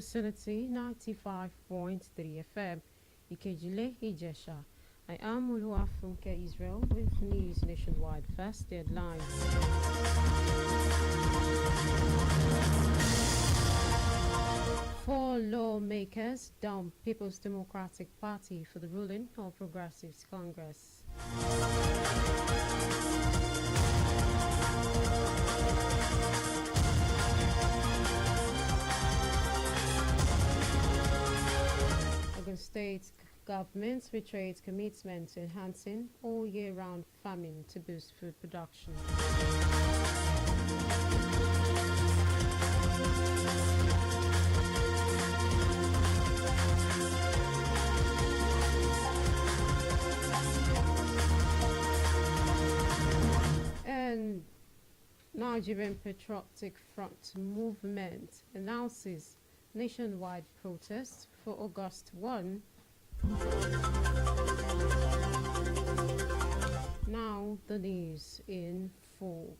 Vicinity 95.3 FM, Ikejile, Ijesha. I am OLUWAFUNKE Israel with news nationwide. First, the headlines. Four lawmakers dump People's Democratic Party for the ruling All Progressives Congress. Ogun State government reiterates commitment to enhancing all year-round farming to boost food production. And Nigerian Patriotic Front movement announces nationwide protest for August 1. Now the news in full.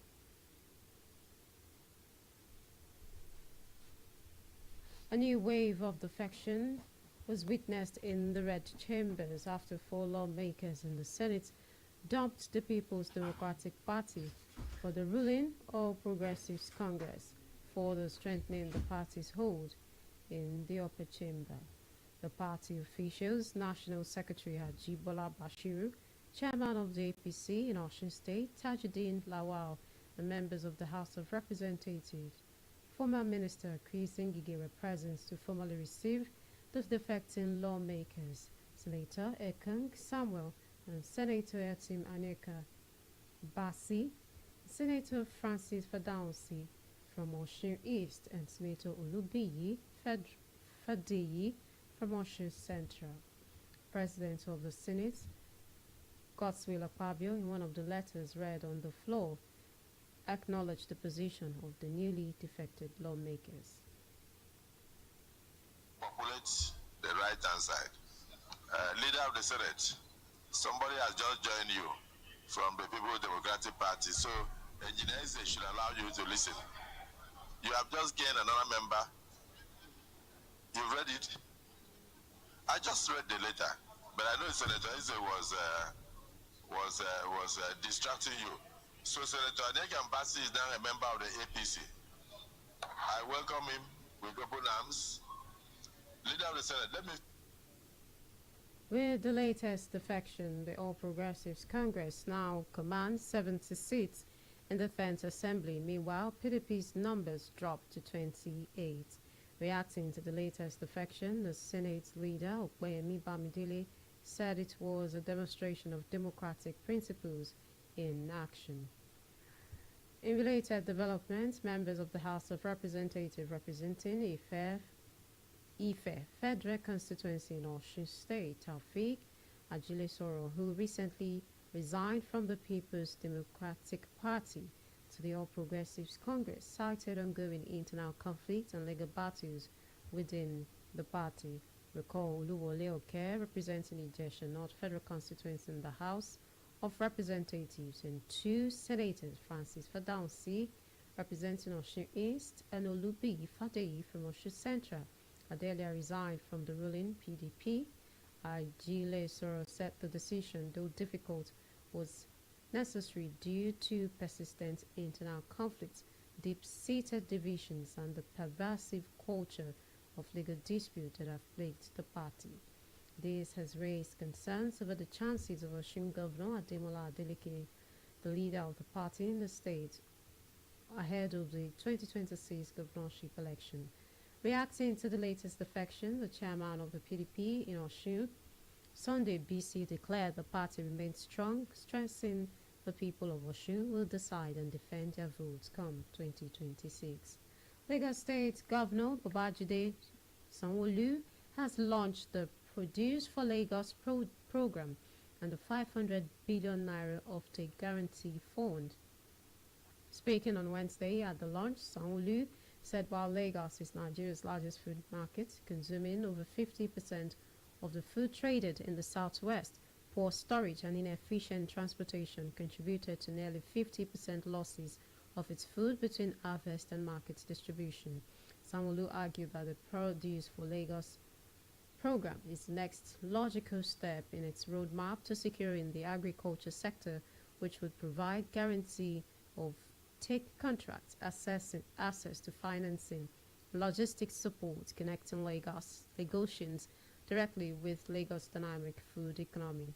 A new wave of defection was witnessed in the Red Chambers after four lawmakers in the Senate dumped the People's Democratic Party for the ruling All Progressives Congress, further strengthening the party's hold in the upper chamber. The party officials, National Secretary Ajibola Bashiru, Chairman of the APC in Osun State, Tajuddin Lawal, and members of the House of Representatives, former Minister Chris Ngige were present to formally receive the defecting lawmakers, Senator Ekang Samuel and Senator Etim Aneka Basi, Senator Francis Fadaunsi from Osun East, and Senator Olubiyi Fadeyi from Osun Central. President of the Senate, Godswill Akpabio, in one of the letters read on the floor, acknowledged the position of the newly defected lawmakers. Populate the right-hand side. Leader of the Senate, somebody has just joined you from the People's Democratic Party, so engineers should allow you to listen. You have just gained another member. You've read it. I just read the letter, but I know Senator Eze was distracting you. So Senator Aneka Basi is now a member of the APC. I welcome him with open arms. Leader of the Senate, let me. With the latest defection, the All Progressives Congress now commands 70 seats in the Defense Assembly. Meanwhile, PDP's numbers dropped to 28. Reacting to the latest defection, the Senate leader, Okpeyemi Bamidele, said it was a demonstration of democratic principles in action. In related developments, members of the House of Representatives representing Ife Federal Constituency in Osun State, Taufik Ajile, who recently resigned from the People's Democratic Party to the All Progressives Congress, cited ongoing internal conflict and legal battles within the party. Recall OLUWAFUNKE, representing Ijesha North Federal Constituency in the House of Representatives, and two senators, Francis Fadaunsi, representing Osun East, and Olubiyi Fadeyi from Osun Central, had earlier resigned from the ruling PDP. Ajile said the decision, though difficult, was necessary due to persistent internal conflicts, deep-seated divisions, and the pervasive culture of legal dispute that have plagued the party. This has raised concerns over the chances of Osun Governor Ademola Adeleke, the leader of the party in the state, ahead of the 2026 governorship election. Reacting to the latest defection, the chairman of the PDP in Osun, Sunday BC, declared the party remains strong, stressing the people of Osun will decide and defend their votes come 2026. Lagos State Governor Babajide Sanwo-Olu has launched the Produce for Lagos program and the 500 billion naira offtake guarantee fund. Speaking on Wednesday at the launch, Sanwo-Olu said while Lagos is Nigeria's largest food market, consuming over 50% of the food traded in the southwest, poor storage and inefficient transportation contributed to nearly 50% losses of its food between harvest and market distribution. Sanwo-Olu argued that the Produce for Lagos program is the next logical step in its roadmap to securing the agriculture sector, which would provide guarantee of take contracts, access to financing, logistics support, connecting Lagosians directly with Lagos' dynamic food economy.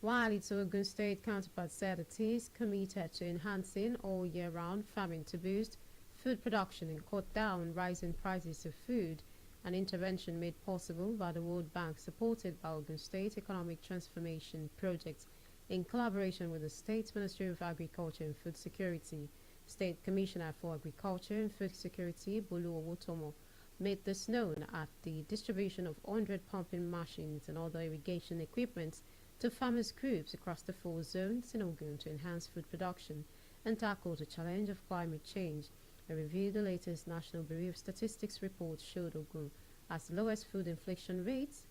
While its Ogun State counterpart said it is committed to enhancing all year-round farming to boost food production and cut down rising prices of food, an intervention made possible by the World Bank supported by Ogun State Economic Transformation Project in collaboration with the State Ministry of Agriculture and Food Security. State Commissioner for Agriculture and Food Security, OLUWAFUNKE, made this known at the distribution of 100 pumping machines and other irrigation equipment to farmers groups across the 4 zones in Ogun to enhance food production and tackle the challenge of climate change. A review of the latest National Bureau of Statistics report showed Ogun has the lowest food inflation rates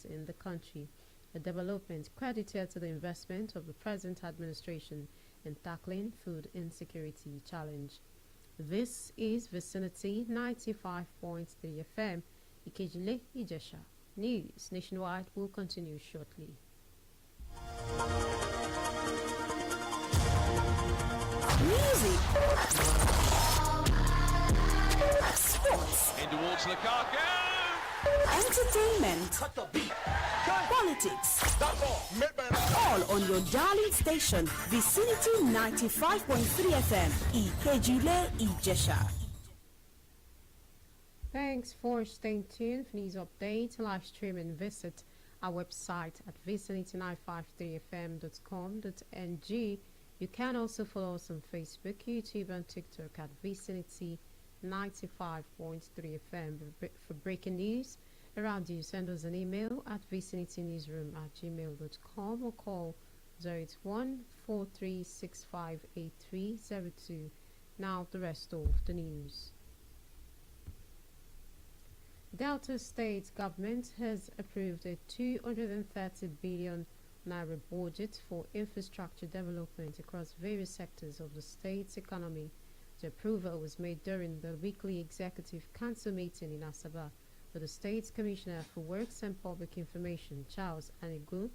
in the country, a development credited to the investment of the present administration in tackling food insecurity challenge. This is Vicinity 95.3 FM, Ikeji Ile, Ijesha. News nationwide will continue shortly. Music, sports, in towards Lukaku, entertainment, cut the beat, politics, all on your darling station, Vicinity 95.3 FM, Ikeji Ile, Ijesha. Thanks for staying tuned for news updates, live stream and visit our website at vicinity953fm.com.ng. You can also follow us on Facebook, YouTube and TikTok at Vicinity 95.3 FM. For breaking news around you, send us an email at vicinitynewsroom@gmail.com or call 081-4365-8302. Now the rest of the news. Delta State government has approved a 230 billion naira budget for infrastructure development across various sectors of the state's economy. The approval was made during the weekly Executive Council meeting in Asaba, with the State's Commissioner for Works and Public Information, Charles Anigu.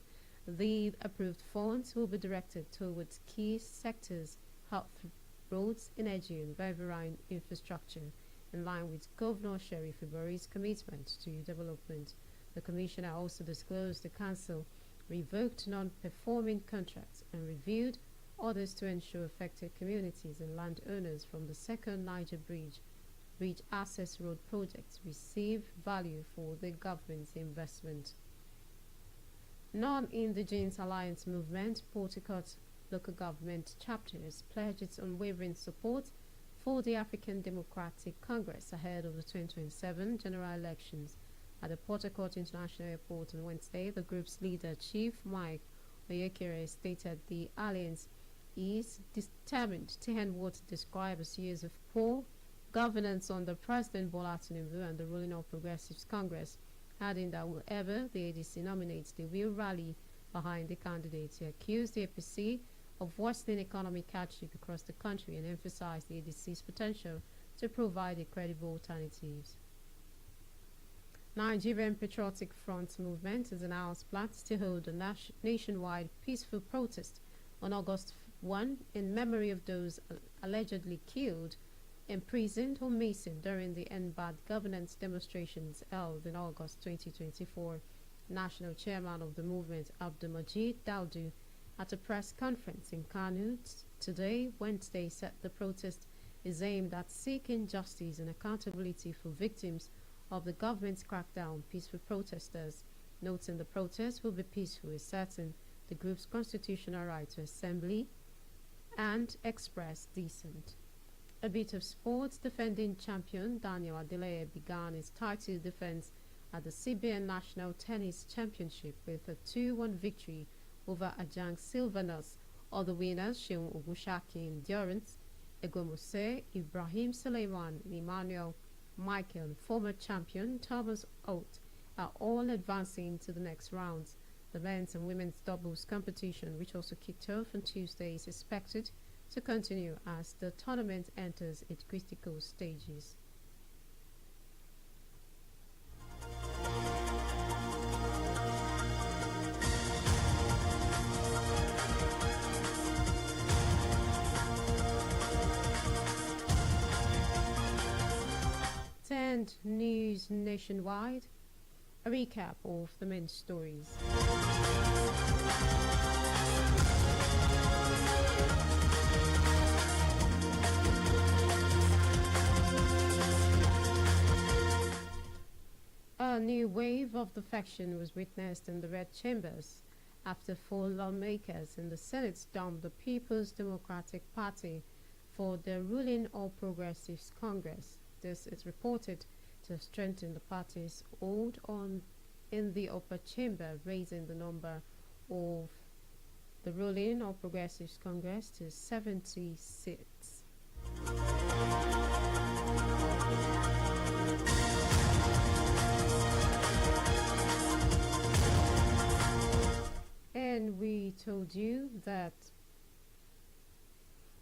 The approved funds will be directed towards key sectors, health, roads, energy and riverine infrastructure, in line with Governor Sheriff Ibori's commitment to development. The Commissioner also disclosed the Council revoked non-performing contracts and reviewed orders to ensure affected communities and landowners from the second Niger Bridge Access Road project receive value for the government's investment. Non-Indigenous Alliance Movement, Port Harcourt local government chapters pledged its unwavering support for the African Democratic Congress ahead of the 2027 general elections. At the Port Harcourt International Airport on Wednesday, the group's leader, Chief Mike Oyekere, stated the alliance is determined to end what described as years of poor governance under President Bola Tinubu and the ruling All Progressives Congress, adding that whoever the ADC nominates, they will rally behind the candidate. He accused the APC of worsening economic hardship across the country and emphasized the ADC's potential to provide a credible alternatives. Nigerian Patriotic Front movement has announced plans to hold a nationwide peaceful protest on August 1 in memory of those allegedly killed, imprisoned or missing during the End Bad Governance demonstrations held in August 2024. National chairman of the movement, Abdulmajid Daudu, at a press conference in Kanu today, Wednesday, said the protest is aimed at seeking justice and accountability for victims of the government's crackdown. Peaceful protesters, noting the protest will be peaceful, asserting the group's constitutional right to assembly and express dissent. A bit of sports. Defending champion Daniel Adelaide began his title defense at the CBN National Tennis Championship with a 2-1 victory over Ajang Silvanus. Other winners, Sheun Ogunsaki in endurance, Egomose, Ibrahim Suleiman, and Emmanuel Michael, former champion Thomas Oates, are all advancing to the next rounds. The men's and women's doubles competition, which also kicked off on Tuesday, is expected to continue as the tournament enters its critical stages. And news nationwide, a recap of the main stories. A new wave of defection was witnessed in the Red Chambers after 4 lawmakers in the Senate stormed the People's Democratic Party for the ruling All Progressives Congress. This is reported to strengthen the party's hold on in the upper chamber, raising the number of the ruling All Progressives Congress to 70 seats. And we told you that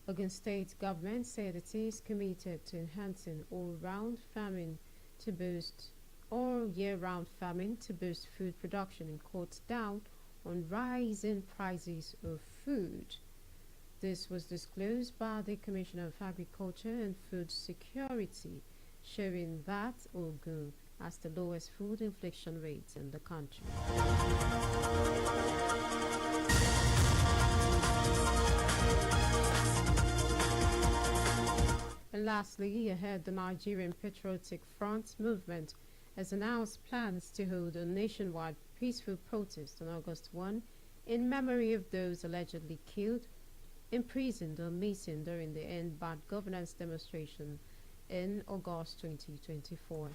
Ogun State government said it is committed to enhancing all-year-round farming to boost food production and cut down on rising prices of food. This was disclosed by the Commissioner of Agriculture and Food Security, showing that Ogun has the lowest food inflation rate in the country. And lastly, ahead, the Nigerian Patriotic Front movement has announced plans to hold a nationwide peaceful protest on August 1 in memory of those allegedly killed, imprisoned, or missing during the End Bad Governance demonstration in August 2024.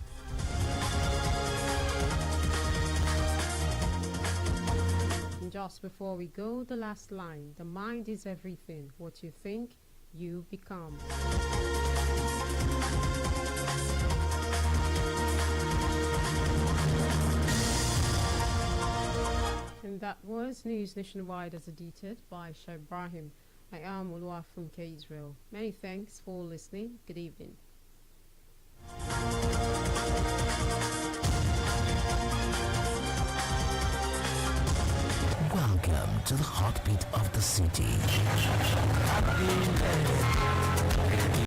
And just before we go, the last line: the mind is everything. What you think, you become. And that was News Nationwide as edited by Shah Ibrahim. I am OLUWAFUNKE Israel. Many thanks for listening. Good evening. Welcome to the heartbeat of the city.